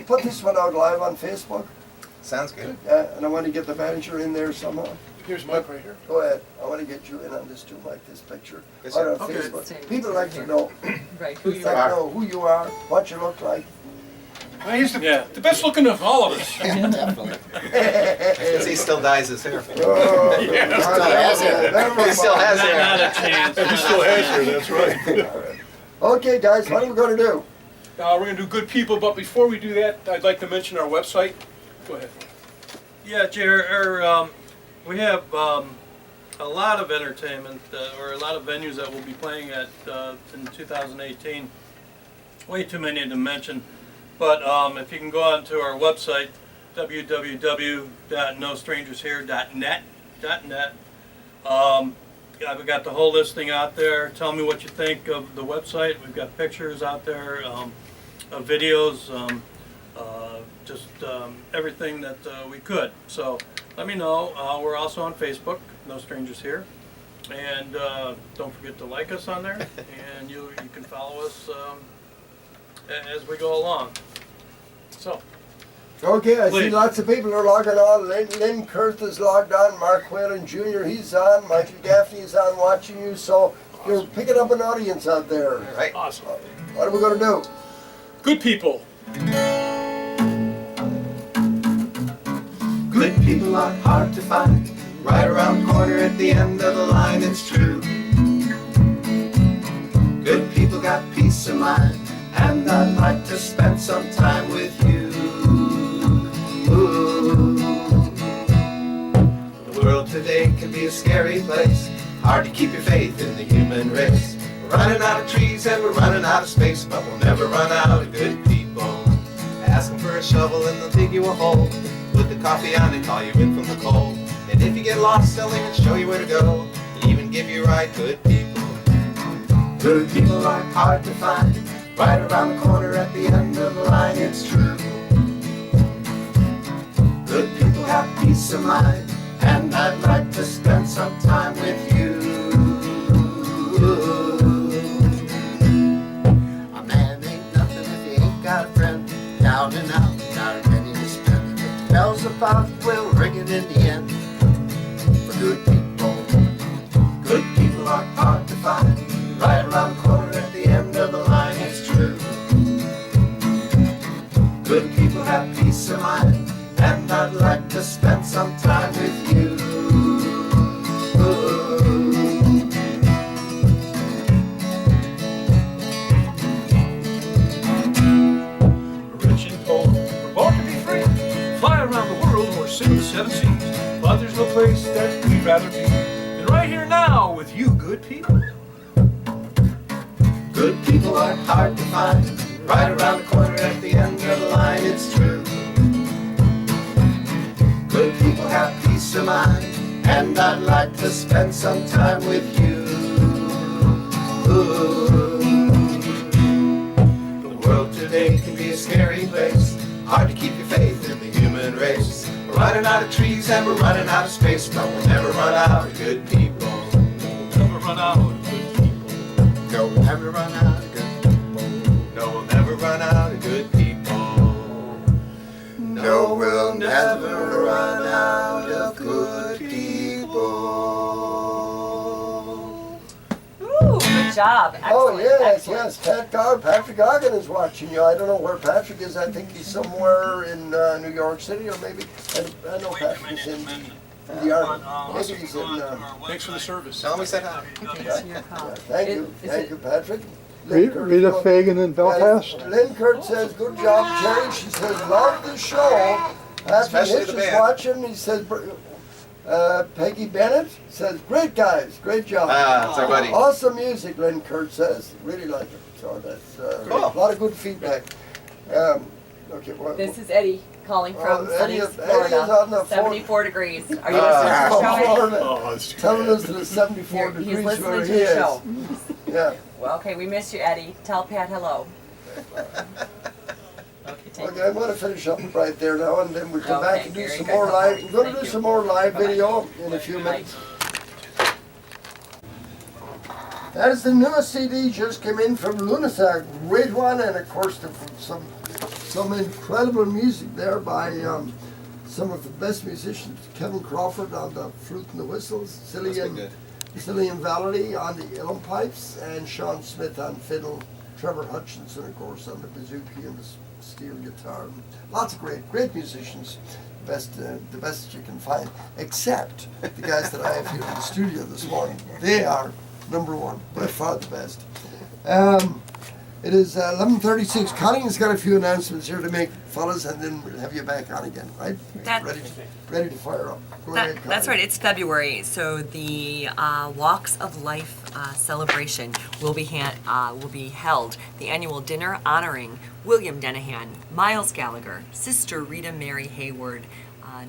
Speaker 1: put this one out live on Facebook,
Speaker 2: Sounds good.
Speaker 1: and I want to get the manager in there somehow.
Speaker 5: Here's Mike right here.
Speaker 1: Go ahead. I want to get you in on this too, Mike. This picture
Speaker 2: Yes,
Speaker 1: out
Speaker 2: sir.
Speaker 1: on
Speaker 5: Okay.
Speaker 1: Facebook. People like to know.
Speaker 4: Right, who you
Speaker 1: Like
Speaker 4: are.
Speaker 1: to know who you are, what you look like.
Speaker 5: He's
Speaker 7: Yeah.
Speaker 5: the best looking of all of us.
Speaker 2: Because he still dyes his hair.
Speaker 1: Oh,
Speaker 6: has it.
Speaker 1: never
Speaker 2: He still
Speaker 1: mind.
Speaker 2: has
Speaker 7: Not
Speaker 2: hair.
Speaker 7: a chance.
Speaker 5: He still has her, that's right.
Speaker 1: Okay, guys, what are we going to do?
Speaker 5: We're gonna do Good People, but before we do that, I'd like to mention our website. Go ahead.
Speaker 7: Yeah, Jer, we have a lot of entertainment, or a lot of venues that we'll be playing at in 2018. Way too many to mention, but if you can go on to our website, www.nostrangershere.net. We've got the whole listing out there. Tell me what you think of the website. We've got pictures out there, videos, just everything that we could. So let me know. We're also on Facebook, No Strangers Here. And don't forget to like us on there. And you can follow us as we go along. So,
Speaker 1: Okay, I see
Speaker 7: Please.
Speaker 1: lots of people are logging on. Lynn Kurth is logged on. Mark Whalen Jr., he's on. Michael Gaffney is on watching you. So you're picking up an audience out there.
Speaker 2: All right.
Speaker 5: Awesome.
Speaker 1: What are we going to do?
Speaker 5: Good People.
Speaker 2: Good people are hard to find. Right around the corner at the end of the line, it's true. Good people got peace of mind, and I'd like to spend some time with you. Ooh. The world today can be a scary place. Hard to keep your faith in the human race. We're running out of trees and we're running out of space, but we'll never run out of good people. Ask them for a shovel and they'll dig you a hole. Put the coffee on and call you in from the cold. And if you get lost, they'll even show you where to go. Even give you a ride, good people. Good people are hard to find.
Speaker 6: Right around the corner at the end of the line, it's true. Good people have peace of mind, and I'd like to spend some time with you. A man ain't nothing if he ain't got a friend. Down and out, not a penny to spend. If the bells about will ring it in the end. For good people are hard to find. Right around the corner at the end of the line, it's true. Good people have peace of mind, and I'd like to spend some time with you.
Speaker 5: Rich and poor, we're born to be free. Fly around the world or sing the seven seas. But there's no place that we'd rather be than right here now with you, good people.
Speaker 6: Good people are hard to find. Right around the corner at the end of the line, it's true. Good people have peace of mind, and I'd like to spend some time with you. The world today can be a scary place. Hard to keep your faith in the human race. We're running out of trees and we're running out of space, but we'll never run out of good people.
Speaker 5: Never run out of good people.
Speaker 6: No, we'll never run out of good people.
Speaker 2: No, we'll never run out of good people.
Speaker 6: No, we'll never run out of good people.
Speaker 4: Ooh, good job. Excellent.
Speaker 1: Oh, yes,
Speaker 4: excellent.
Speaker 1: yes. Patrick Ogden is watching you. I don't know where Patrick is. I think he's somewhere in New York City, or maybe, I know Patrick's in the Army. Maybe he's in,
Speaker 5: Thanks for the service.
Speaker 2: Tell him we said hi.
Speaker 4: It's your call.
Speaker 1: thank you, Patrick.
Speaker 3: Rita Fagan in Belfast.
Speaker 1: Lynn Kurt says, good job, Jerry. She says, love the show. Patrick
Speaker 2: Especially
Speaker 1: Hitch
Speaker 2: the
Speaker 1: is
Speaker 2: band.
Speaker 1: watching. He says, Peggy Bennett says, great guys, great job.
Speaker 2: Ah, it's our buddy.
Speaker 1: Awesome music, Lynn Kurt says. Really like it. So that's
Speaker 2: Cool.
Speaker 1: a lot of good feedback. Okay, well,
Speaker 4: This is Eddie calling from sunny
Speaker 1: Eddie is
Speaker 4: Florida.
Speaker 1: on the phone.
Speaker 4: 74 degrees. Are you
Speaker 2: Ah.
Speaker 4: listening to the show?
Speaker 1: Florida,
Speaker 5: Oh, it's
Speaker 1: telling us that it's 74
Speaker 4: He's
Speaker 1: degrees
Speaker 4: listening
Speaker 1: where
Speaker 4: to
Speaker 1: he
Speaker 4: the
Speaker 1: is.
Speaker 4: show.
Speaker 1: Yeah.
Speaker 4: Well, okay, we miss you, Eddie. Tell Pat hello. Okay, take
Speaker 1: Okay, I'm going to finish up right there now, and then we'll come
Speaker 4: Okay,
Speaker 1: back and do
Speaker 4: very
Speaker 1: some
Speaker 4: good.
Speaker 1: more live. We're going to
Speaker 4: Thank
Speaker 1: do
Speaker 4: you.
Speaker 1: some more live
Speaker 4: Bye-bye.
Speaker 1: video in
Speaker 4: Bye-bye.
Speaker 1: a few
Speaker 4: Bye.
Speaker 1: minutes. That is the newest CD, just came in from Lunatic, great one, and of course some incredible music there by some of the best musicians. Kevin Crawford on the flute and the whistles,
Speaker 2: That's been good.
Speaker 1: Cillian Valley on the uilleann pipes, and Sean Smith on fiddle, Trevor Hutchinson, of course, on the bouzouki and the steel guitar. Lots of great musicians. The best that you can find, except the guys that I have here in the studio this morning. They are number one, by far the best. It is 11:36. Connie has got a few announcements here to make, fellas, and then we'll have you back on again, right?
Speaker 4: That-
Speaker 1: Ready to fire up. Go ahead, Connie.
Speaker 4: That's right, it's February, so the Walks of Life celebration will be held. The annual dinner honoring William Denahan, Miles Gallagher, Sister Rita Mary Hayward,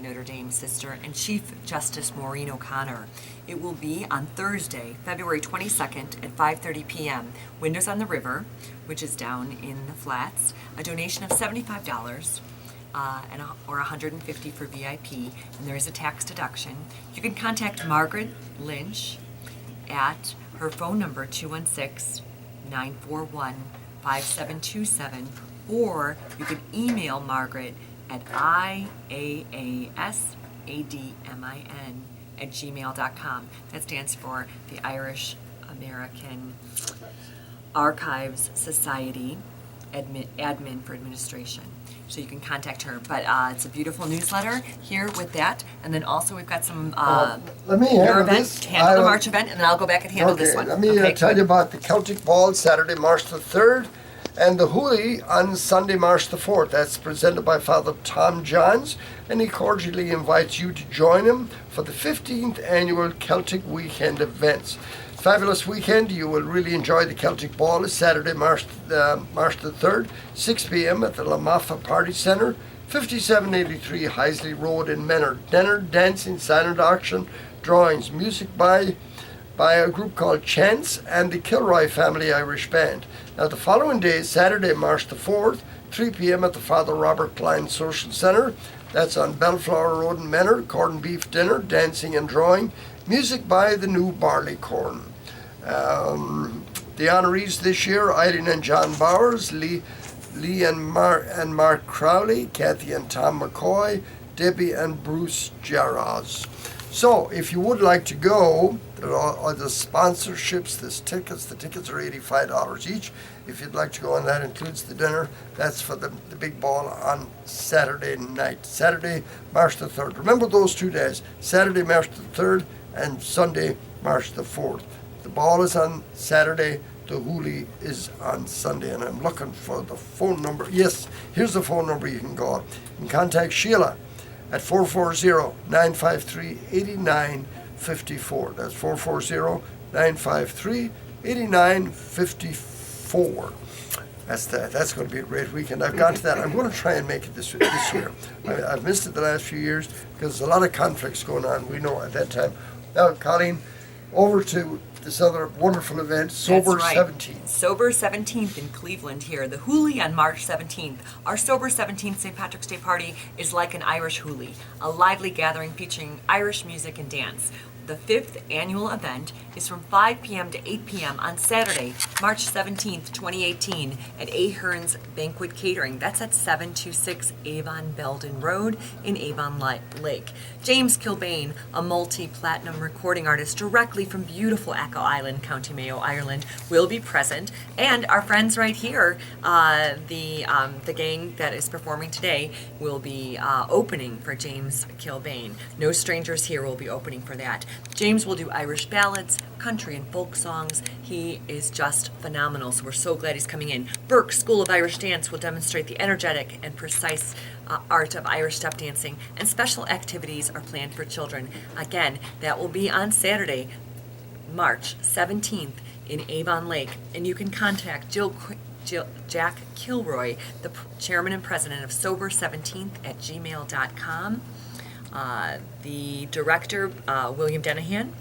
Speaker 4: Notre Dame sister, and Chief Justice Maureen O'Connor. It will be on Thursday, February 22nd at 5:30 p.m. Windows on the River, which is down in the Flats. A donation of $75 or $150 for VIP, and there is a tax deduction. You can contact Margaret Lynch at her phone number 216-941-5727, or you can email Margaret at iasasadmin@gmail.com. That stands for the Irish American Archives Society, admin for administration. So you can contact her. But it's a beautiful newsletter here with that. And then also we've got some
Speaker 1: Let me
Speaker 4: your
Speaker 1: handle
Speaker 4: event,
Speaker 1: this.
Speaker 4: handle the March event, and then I'll go back and handle this one.
Speaker 1: Let me tell you about the Celtic Ball Saturday, March the 3rd, and the Hooli on Sunday, March the 4th. That's presented by Father Tom Johns, and he cordially invites you to join him for the 15th annual Celtic Weekend events. Fabulous weekend. You will really enjoy the Celtic Ball. It's Saturday, March the 3rd, 6 p.m. at the La Maffa Party Centre, 5783 Heisley Road in Menard. Dinner, dancing, silent auction, drawings, music by by a group called Chance and the Kilroy Family Irish Band. Now the following day, Saturday, March the 4th, 3 p.m. at the Father Robert Klein Social Centre. That's on Bellflower Road in Menor. Corned beef dinner, dancing and drawing. Music by the New Barleycorn. The honorees this year, Eileen and John Bowers, Lee and Mark Crowley, Kathy and Tom McCoy, Debbie and Bruce Jaraz. So, if you would like to go, there are the sponsorships, the tickets are $85 each. If you'd like to go, and that includes the dinner, that's for the big ball on Saturday night. Saturday, March the 3rd. Remember those 2 days, Saturday, March the 3rd, and Sunday, March the 4th. The ball is on Saturday, the hoolie is on Sunday, and I'm looking for the phone number. Yes, here's the phone number you can call. You can contact Sheila at 440-953-8954. That's 440-953-8954. That's going to be a great weekend. I've gone to that. I'm going to try and make it this year. I've missed it the last few years because there's a lot of conflicts going on. We know at that time. Now, Colleen, over to this other wonderful event, Sober
Speaker 4: That's right.
Speaker 1: 17th.
Speaker 4: Sober 17th in Cleveland here. The Hoolie on March 17th. Our Sober 17th St. Patrick's Day party is like an Irish Hoolie, a lively gathering featuring Irish music and dance. The 5th annual event is from 5 p.m. to 8 p.m. on Saturday, March 17th, 2018 at Ahern's Banquet Catering. That's at 726 Avon Belden Road in Avon Lake. James Kilbane, a multi-platinum recording artist directly from beautiful Echo Island, County Mayo, Ireland, will be present. And our friends right here, the gang that is performing today, will be opening for James Kilbane. No Strangers Here will be opening for that. James will do Irish ballads, country and folk songs. He is just phenomenal, so we're so glad he's coming in. Burke School of Irish Dance will demonstrate the energetic and precise art of Irish step dancing, and special activities are planned for children. Again, that will be on Saturday, March 17th in Avon Lake, and you can contact Jack Kilroy, the chairman and president of Sober 17th at gmail.com. The director, William Denahan,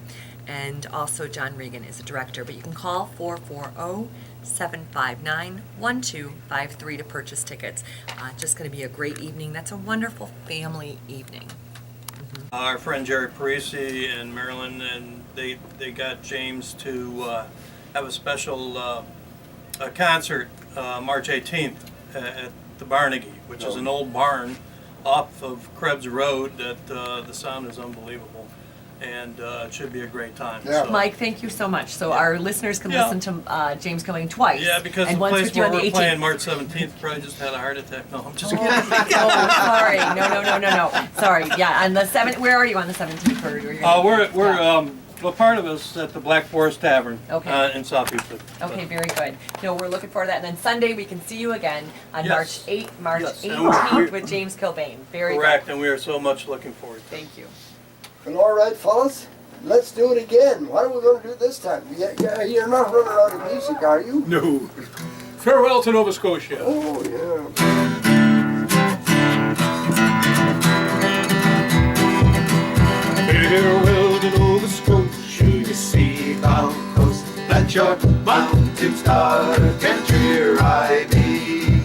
Speaker 4: and also John Regan is the director. But you can call 440-759-1253 to purchase tickets. Just going to be a great evening. That's a wonderful family evening.
Speaker 7: Our friend Jerry Parisi and Marilyn, and they got James to have a special a concert March 18th at the Barnegie, which is an old barn off of Krebs Road that the sound is unbelievable, and it should be a great time.
Speaker 1: Yeah.
Speaker 7: So,
Speaker 4: Mike, thank you so much. So our listeners can listen to James Kilbane twice.
Speaker 7: yeah, because
Speaker 4: and
Speaker 7: the
Speaker 4: once
Speaker 7: place
Speaker 4: with you
Speaker 7: where
Speaker 4: on the
Speaker 7: we're
Speaker 4: 18th.
Speaker 7: playing March 17th probably just had a heart attack. No, I'm just kidding.
Speaker 4: Oh, sorry. No. Sorry. Yeah, on the 7th. Where are you on the 17th?
Speaker 7: Well, part of us at the Black Forest Tavern
Speaker 4: Okay.
Speaker 7: in South Houston.
Speaker 4: Okay, very good. No, we're looking forward to that. And then Sunday we can see you again on
Speaker 7: Yes.
Speaker 4: March
Speaker 7: Yes.
Speaker 4: 18th with James Kilbane. Very
Speaker 7: Correct,
Speaker 4: good.
Speaker 7: and we are so much looking forward to it.
Speaker 4: Thank you.
Speaker 1: Well, all right, fellas, let's do it again. What are we going to do this time? You're not running out of music, are you?
Speaker 5: No. Farewell to Nova Scotia.
Speaker 1: Oh, yeah.
Speaker 6: Farewell to Nova Scotia, you sea-bound coast. Let your mountains dark and dreary be.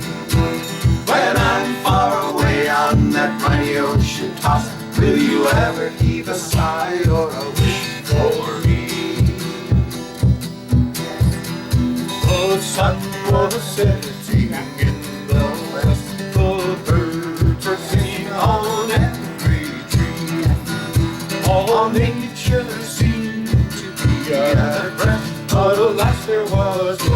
Speaker 6: When I'm far away on that mighty ocean toss, will you ever heave a sigh or a wish for me? The sun was setting in the west, the birds were singing on every tree. All nature seemed to be at rest, but alas there was no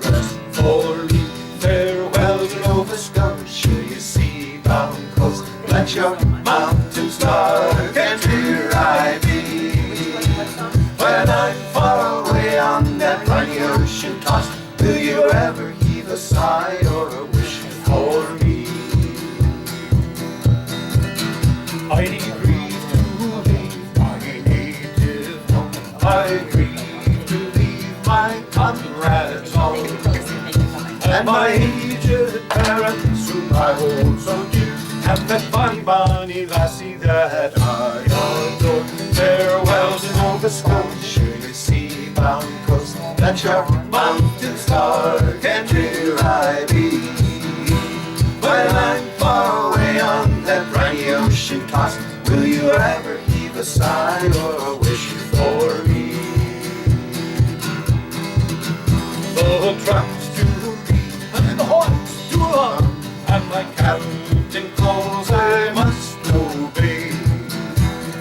Speaker 6: rest for me. Farewell to Nova Scotia, you sea-bound coast. Let your mountains dark and dreary be. When I'm far away on that mighty ocean toss, will you ever heave a sigh or a wish for me? I grieve to leave my native home. I grieve to leave my comrades home. And my aged parents whom I hold so dear, and that bonny lassie that I adore. Farewell to Nova Scotia, Such a mountain star can hear I be. When I'm far away on that briny ocean tossed, will you ever heave a sigh or a wish for me? The drums to beat and the horns to hum, and my captain calls I must obey.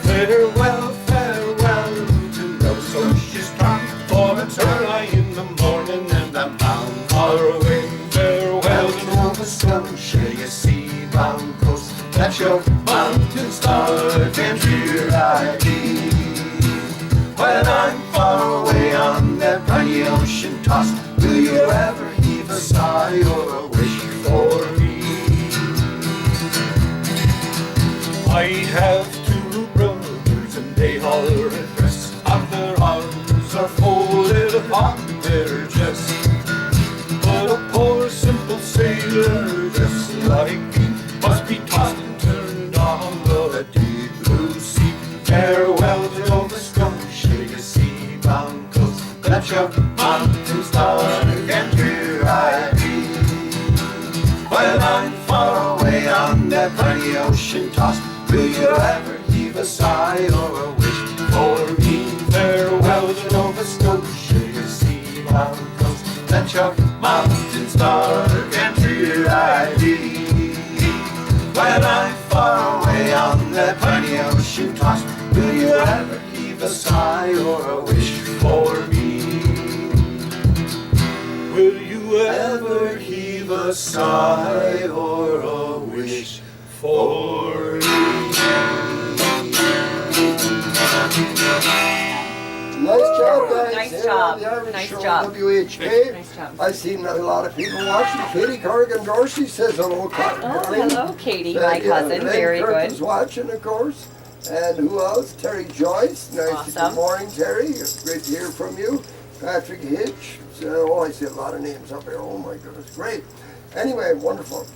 Speaker 6: Farewell, farewell to Nova Scotia's town, for it's early in the morning and I'm bound far away. Farewell to Nova Scotia, you sea-bound coast, that's your mountain star can hear I be. When I'm far away on that briny ocean tossed, will you ever heave a sigh or a wish for me? I have two brothers and they holler at rest, and their arms are folded upon their chest. But a poor simple sailor just like me must be tossed and turned on the deep blue sea. Farewell to Nova Scotia, you sea-bound coast, that's your mountain star can hear I be. When I'm far away on that briny ocean tossed, will you ever heave a sigh or a wish for me? Farewell to Nova Scotia, you sea-bound coast, that's your mountain star can hear I be. When I'm far away on that briny ocean tossed, will you ever heave a sigh or a wish for me? Will you ever heave a sigh or a wish for me?
Speaker 1: Nice job, guys.
Speaker 4: Nice
Speaker 1: Here
Speaker 4: job.
Speaker 1: on the Irish
Speaker 4: Nice
Speaker 1: Show,
Speaker 4: job.
Speaker 1: WHK.
Speaker 4: Nice job.
Speaker 1: I seen a lot of people watching. Katie Corrigan Dorsey says hello.
Speaker 4: Oh, hello, Katie, my cousin.
Speaker 1: Len
Speaker 4: Very
Speaker 1: Kirk
Speaker 4: good.
Speaker 1: is watching, of course. And who else? Terry Joyce. Nice.
Speaker 4: Awesome.
Speaker 1: Good morning, Terry. Great to hear from you. Patrick Hitch. So, I see a lot of names up here. Oh my goodness, great. Anyway, wonderful.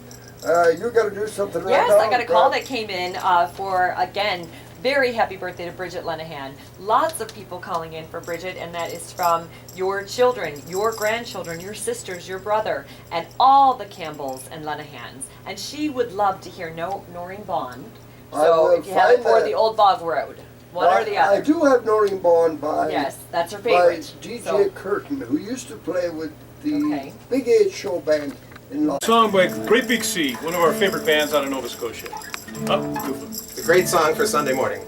Speaker 1: You got to do something right
Speaker 4: Yes,
Speaker 1: now.
Speaker 4: I got a call that came in for, again, very happy birthday to Bridget Lenahan. Lots of people calling in for Bridget, and that is from your children, your grandchildren, your sisters, your brother, and all the Campbells and Lenahans. And she would love to hear Noreen Bond.
Speaker 1: I
Speaker 4: So
Speaker 1: will
Speaker 4: if you have it
Speaker 1: find
Speaker 4: for
Speaker 1: that.
Speaker 4: the Old Bog Road, one or the
Speaker 1: I
Speaker 4: other.
Speaker 1: do have Noreen Bond by.
Speaker 4: Yes, that's her
Speaker 1: by
Speaker 4: favorite.
Speaker 1: DJ
Speaker 4: So,
Speaker 1: Curtin, who used to play with the
Speaker 4: Okay.
Speaker 1: Big 8 show band in Los
Speaker 5: Song by Great Big Sea, one of our favorite bands out of Nova Scotia. Up, Newfoundland.
Speaker 2: It's a great song for Sunday morning.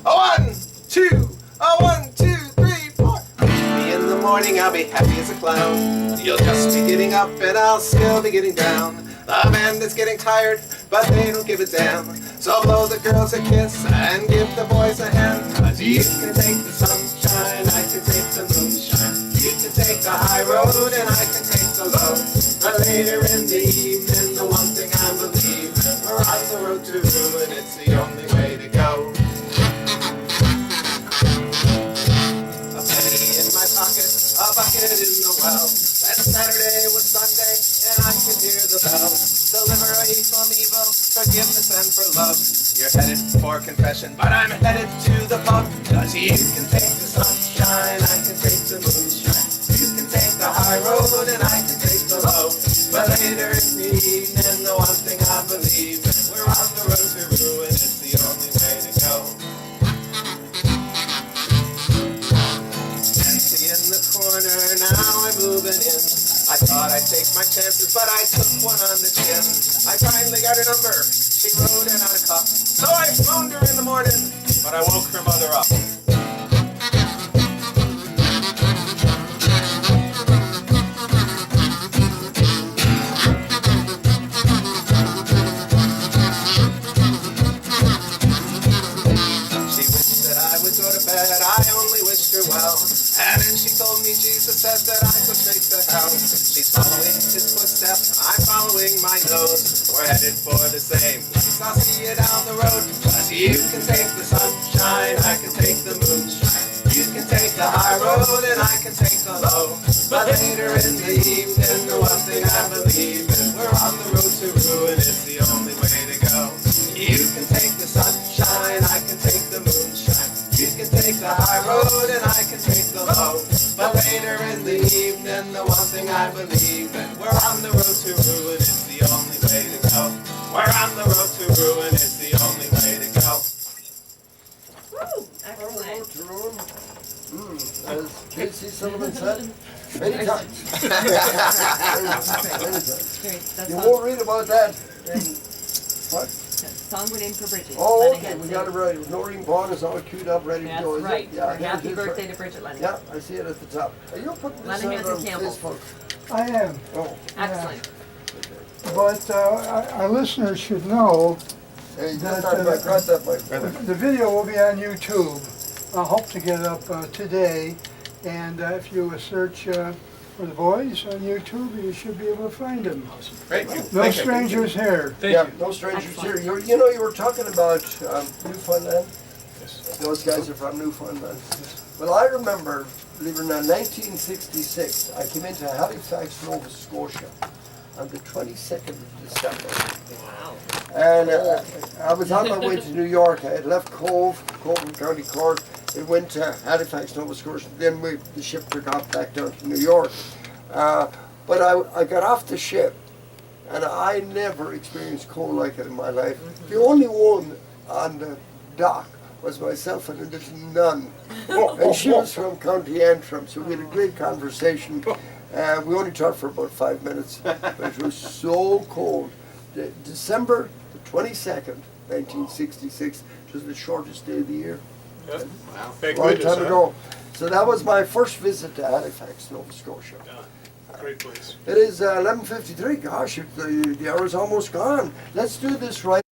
Speaker 2: A 1, 2, a 1, 2, 3, 4. Me in the morning, I'll be happy as a clown. You'll just be getting up and I'll still be getting down. The band is getting tired, but they don't give a damn. So blow the girls a kiss and give the boys a hand. 'Cause you can take the sunshine, I can take the moonshine. You can take the high road and I can take the low. But later in the evening, the one thing I believe, we're on the road to ruin, it's the only way to go. A penny in my pocket, a bucket in the well. That Saturday was Sunday, and I could hear the bells. Deliver me from evil, forgiveness and for love. You're headed for confession, but I'm headed to the pub. 'Cause you can take the sunshine, I can take the moonshine. You can take the high road, and I can take the low. But later in the evening, the one thing I believe, we're on the road to ruin, it's the only way to go. Empty in the corner, now I'm moving in. I thought I'd take my chances, but I took one on the chin. I finally got her number, she wrote it on a cup. So I phoned her in the morning, but I woke her mother up. She wished that I would go to bed, I only wished her well. And then she told me Jesus said that I go straight to hell. She's following his footsteps, I'm following my nose. We're headed for the same place, I'll see you down the road. 'Cause you can take the sunshine, I can take the moonshine. You can take the high road and I can take the low. But later in the evening, the one thing I believe is we're on the road to ruin, it's the only way to go. You can take the sunshine, I can take the moonshine. You can take the high road and I can take the low. But later sing I believe, and we're on the road to ruin, it's the only way to go. We're on the road to ruin, it's the only way to go.
Speaker 4: Woo!
Speaker 1: On the road
Speaker 4: Excellent.
Speaker 1: to ruin. As J.C. Sullivan said, many times. Many times.
Speaker 4: Great. That
Speaker 1: You
Speaker 4: song,
Speaker 1: won't read about that in, what?
Speaker 4: song went in for Bridget.
Speaker 1: Oh,
Speaker 4: Lennon
Speaker 1: okay,
Speaker 4: had
Speaker 1: we
Speaker 4: to-
Speaker 1: got it right. Noreen Vaughn is all queued up, ready to
Speaker 4: That's
Speaker 1: go, is it?
Speaker 4: right.
Speaker 1: Yeah,
Speaker 4: Happy
Speaker 1: here's his
Speaker 4: birthday
Speaker 1: right.
Speaker 4: to Bridget Lennon.
Speaker 1: Yeah, I see it at the top. Are you putting this
Speaker 4: Lennon
Speaker 1: out
Speaker 4: Hansen
Speaker 1: on
Speaker 4: Campbell.
Speaker 1: Facebook?
Speaker 3: I am,
Speaker 1: Oh,
Speaker 4: Excellent.
Speaker 3: but our listeners should know
Speaker 1: hey, you
Speaker 3: That,
Speaker 1: got that, my friend.
Speaker 3: the video will be on YouTube. I hope to get it up today, and if you search for the boys on YouTube, you should be able to find them.
Speaker 2: Great.
Speaker 3: No
Speaker 2: Thank you.
Speaker 3: strangers here.
Speaker 5: Thank
Speaker 1: Yeah,
Speaker 5: you.
Speaker 1: no strangers
Speaker 4: Excellent.
Speaker 1: here. You know, you were talking about Newfoundland. Those guys are from Newfoundland. Well, I remember, believe it or not, 1966, I came into Halifax, Nova Scotia on the 22nd of December.
Speaker 4: Wow.
Speaker 1: And I was on my way to New York. I had left Cove in County Cork. It went to Halifax, Nova Scotia. Then the ship took off back down to New York. But I got off the ship, and I never experienced cold like it in my life. The only one on the dock was myself and a little nun. And she was from County Antrim, so we had a great conversation. We only talked for about 5 minutes, but it was so cold. December the 22nd, 1966, was the shortest day of the year.
Speaker 5: Wow.
Speaker 1: A
Speaker 5: Thank
Speaker 1: long
Speaker 5: goodness,
Speaker 1: time
Speaker 5: huh?
Speaker 1: ago. So that was my first visit to Halifax, Nova Scotia.
Speaker 5: Great place.
Speaker 1: It is 11:53. Gosh, the hour is almost gone. Let's do this right.